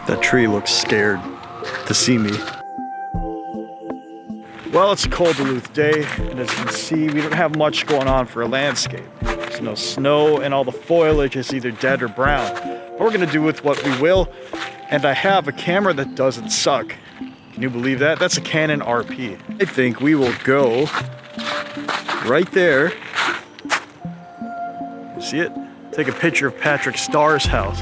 That tree looks scared to see me. Well, it's a cold Duluth day, and as you can see, we don't have much going on for a landscape. There's no snow, and all the foliage is either dead or brown. But we're gonna do with what we will, and I have a camera that doesn't suck. Can you believe that? That's a Canon RP. I think we will go right there. See it? Take a picture of Patrick Starr's house.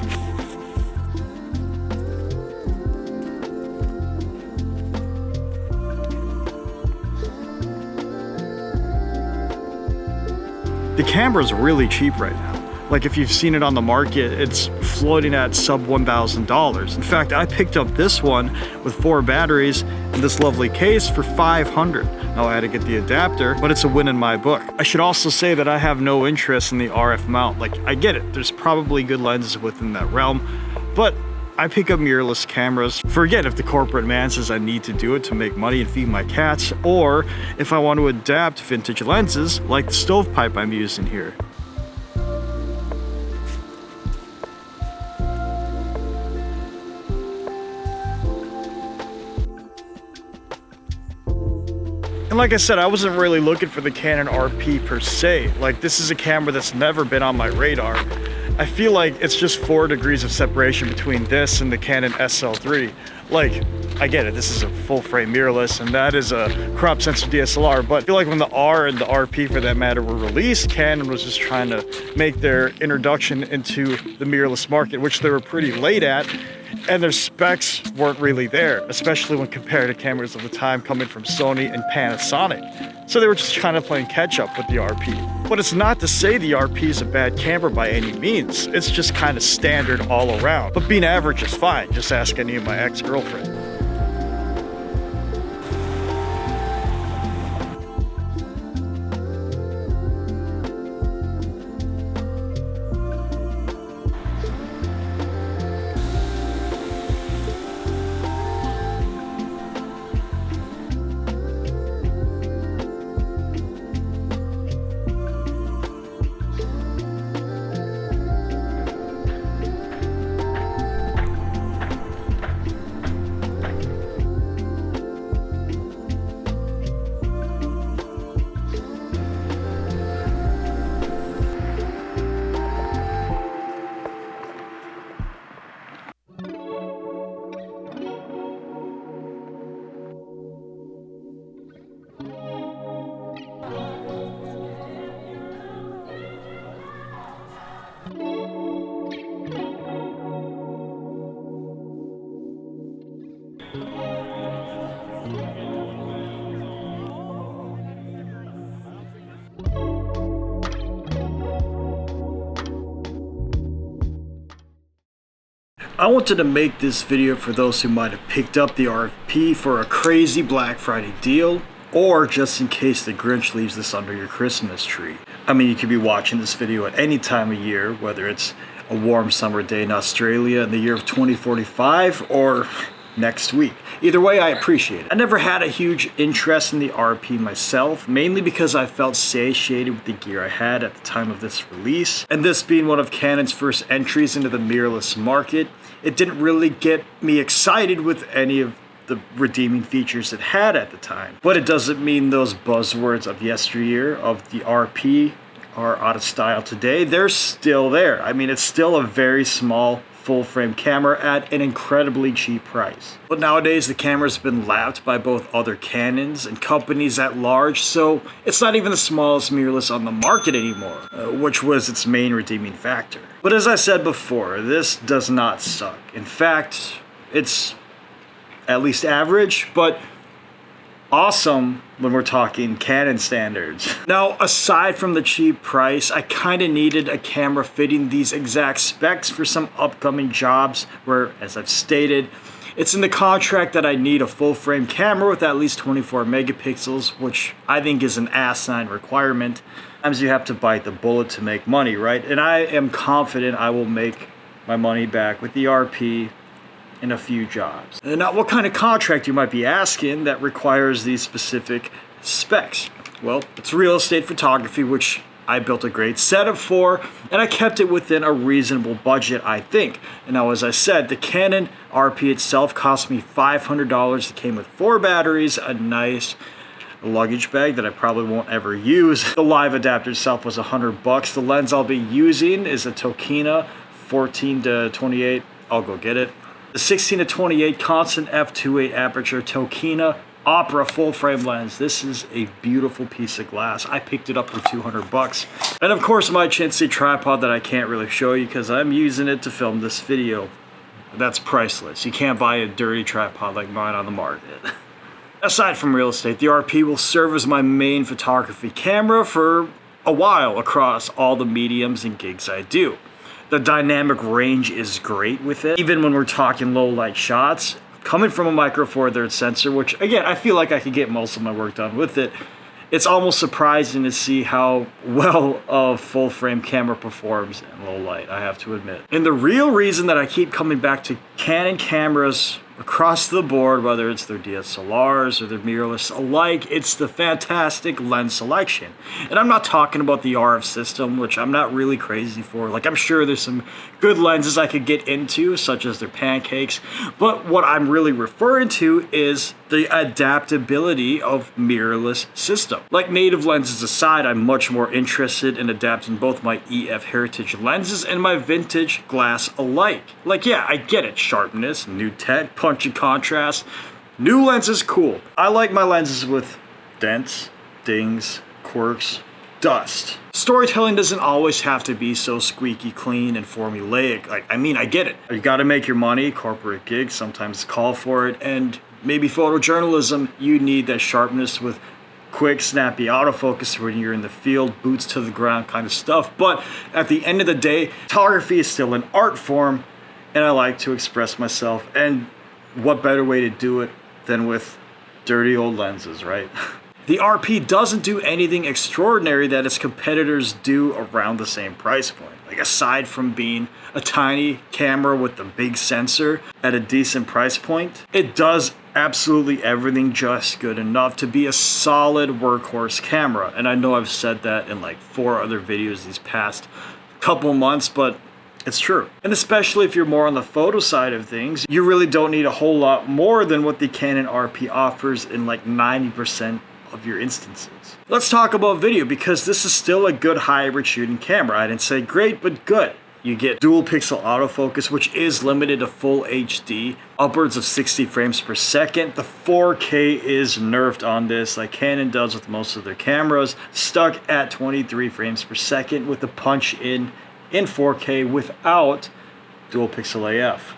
The camera's really cheap right now. Like if you've seen it on the market, it's floating at sub $1,000. In fact, I picked up this one with 4 batteries and this lovely case for $500. Now I had to get the adapter, but it's a win in my book. I should also say that I have no interest in the RF mount. Like, I get it, there's probably good lenses within that realm, but I pick up mirrorless cameras for, again, if the corporate man says I need to do it to make money and feed my cats, or if I want to adapt vintage lenses like the stovepipe I'm using here. And like I said, I wasn't really looking for the Canon RP per se. Like, this is a camera that's never been on my radar. I feel like it's just 4 degrees of separation between this and the Canon SL3. Like, I get it, this is a full frame mirrorless and that is a crop sensor DSLR, but I feel like when the R and the RP for that matter were released, Canon was just trying to make their introduction into the mirrorless market, which they were pretty late at, and their specs weren't really there, especially when compared to cameras of the time coming from Sony and Panasonic. So they were just kind of playing catch up with the RP. But it's not to say the RP is a bad camera by any means. It's just kind of standard all around. But being average is fine. Just ask any of my ex-girlfriend. I wanted to make this video for those who might have picked up the RP for a crazy Black Friday deal, or just in case the Grinch leaves this under your Christmas tree. I mean, you could be watching this video at any time of year, whether it's a warm summer day in Australia in the year of 2045 or next week. Either way, I appreciate it. I never had a huge interest in the RP myself, mainly because I felt satiated with the gear I had at the time of this release. And this being one of Canon's first entries into the mirrorless market, it didn't really get me excited with any of the redeeming features it had at the time. But it doesn't mean those buzzwords of yesteryear of the RP are out of style today. They're still there. I mean, it's still a very small full frame camera at an incredibly cheap price. But nowadays the camera's been lapped by both other Canons and companies at large, so it's not even the smallest mirrorless on the market anymore, which was its main redeeming factor. But as I said before, this does not suck. In fact, it's at least average, but awesome when we're talking Canon standards. Now, aside from the cheap price, I kind of needed a camera fitting these exact specs for some upcoming jobs where, as I've stated, it's in the contract that I need a full frame camera with at least 24 megapixels, which I think is an asinine requirement. Sometimes you have to bite the bullet to make money, right? And I am confident I will make my money back with the RP in a few jobs. And now, what kind of contract, you might be asking, that requires these specific specs? Well, it's real estate photography, which I built a great setup for, and I kept it within a reasonable budget, I think. And now, as I said, the Canon RP itself cost me $500. It came with 4 batteries, a nice luggage bag that I probably won't ever use. The live adapter itself was $100. The lens I'll be using is a Tokina 14-28. I'll go get it. The 16-28 constant f2.8 aperture Tokina Opera full frame lens. This is a beautiful piece of glass. I picked it up for $200. And of course, my chintzy tripod that I can't really show you because I'm using it to film this video. That's priceless. You can't buy a dirty tripod like mine on the market. Aside from real estate, the RP will serve as my main photography camera for a while across all the mediums and gigs I do. The dynamic range is great with it, even when we're talking low light shots. Coming from a micro four thirds sensor, which again, I feel like I could get most of my work done with it. It's almost surprising to see how well a full frame camera performs in low light, I have to admit. And the real reason that I keep coming back to Canon cameras across the board, whether it's their DSLRs or their mirrorless alike, it's the fantastic lens selection. And I'm not talking about the RF system, which I'm not really crazy for. Like, I'm sure there's some good lenses I could get into, such as their pancakes, but what I'm really referring to is the adaptability of mirrorless system. Like, native lenses aside, I'm much more interested in adapting both my EF heritage lenses and my vintage glass alike. Like, yeah, I get it, sharpness, new tech, punch and contrast. New lenses, cool. I like my lenses with dents, dings, quirks, dust. Storytelling doesn't always have to be so squeaky clean and formulaic. Like, I mean, I get it. You gotta make your money, corporate gigs sometimes call for it, and maybe photojournalism, you need that sharpness with quick, snappy autofocus when you're in the field, boots to the ground kind of stuff. But at the end of the day, photography is still an art form, and I like to express myself. And what better way to do it than with dirty old lenses, right? The RP doesn't do anything extraordinary that its competitors do around the same price point. Like, aside from being a tiny camera with a big sensor at a decent price point, it does absolutely everything just good enough to be a solid workhorse camera. And I know I've said that in like 4 other videos these past couple months, but it's true. And especially if you're more on the photo side of things, you really don't need a whole lot more than what the Canon RP offers in like 90% of your instances. Let's talk about video, because this is still a good hybrid shooting camera. I didn't say great, but good. You get dual pixel autofocus, which is limited to full HD, upwards of 60 frames per second. The 4K is nerfed on this, like Canon does with most of their cameras, stuck at 23 frames per second with the punch in 4K without dual pixel AF.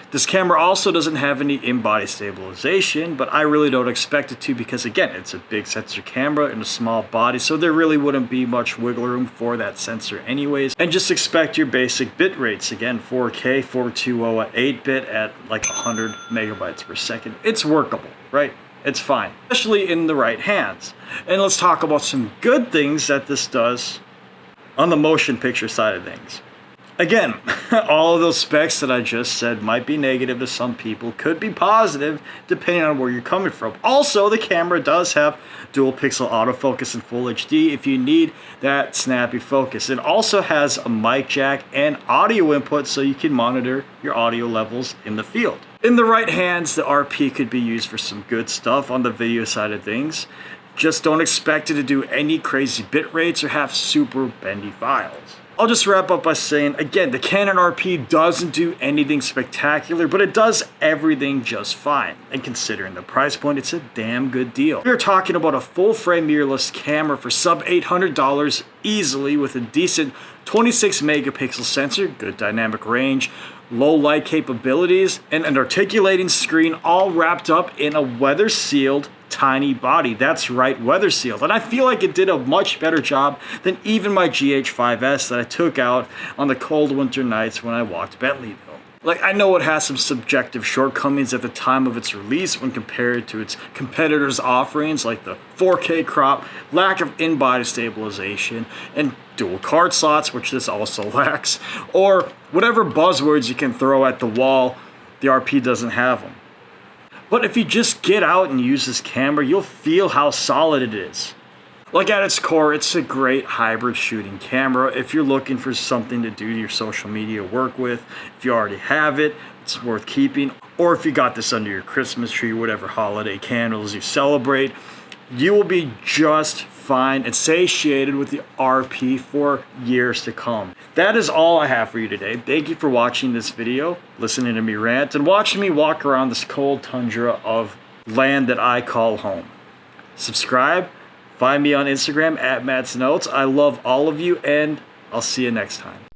This camera also doesn't have any in-body stabilization, but I really don't expect it to, because again, it's a big sensor camera in a small body, so there really wouldn't be much wiggle room for that sensor anyways. And just expect your basic bit rates. Again, 4K, 420 at 8-bit at like 100 megabytes per second. It's workable, right? It's fine, especially in the right hands. And let's talk about some good things that this does on the motion picture side of things. Again, all of those specs that I just said might be negative to some people, could be positive depending on where you're coming from. Also, the camera does have dual pixel autofocus in full HD if you need that snappy focus. It also has a mic jack and audio input, so you can monitor your audio levels in the field. In the right hands, the RP could be used for some good stuff on the video side of things. Just don't expect it to do any crazy bit rates or have super bendy files. I'll just wrap up by saying, again, the Canon RP doesn't do anything spectacular, but it does everything just fine. And considering the price point, it's a damn good deal. We're talking about a full-frame mirrorless camera for sub $800 easily, with a decent 26 megapixel sensor, good dynamic range, low light capabilities, and an articulating screen, all wrapped up in a weather-sealed tiny body. That's right, weather sealed. And I feel like it did a much better job than even my GH5S that I took out on the cold winter nights when I walked Bentleyville. Like, I know it has some subjective shortcomings at the time of its release when compared to its competitors' offerings like the 4K crop, lack of in-body stabilization, and dual card slots, which this also lacks, or whatever buzzwords you can throw at the wall, the RP doesn't have them. But if you just get out and use this camera, you'll feel how solid it is. Like, at its core, it's a great hybrid shooting camera. If you're looking for something to do your social media work with, if you already have it, it's worth keeping. Or if you got this under your Christmas tree, whatever holiday candles you celebrate, you will be just fine and satiated with the RP for years to come. That is all I have for you today. Thank you for watching this video, listening to me rant, and watching me walk around this cold tundra of land that I call home. Subscribe. Find me on Instagram at Matt's Notes. I love all of you, and I'll see you next time.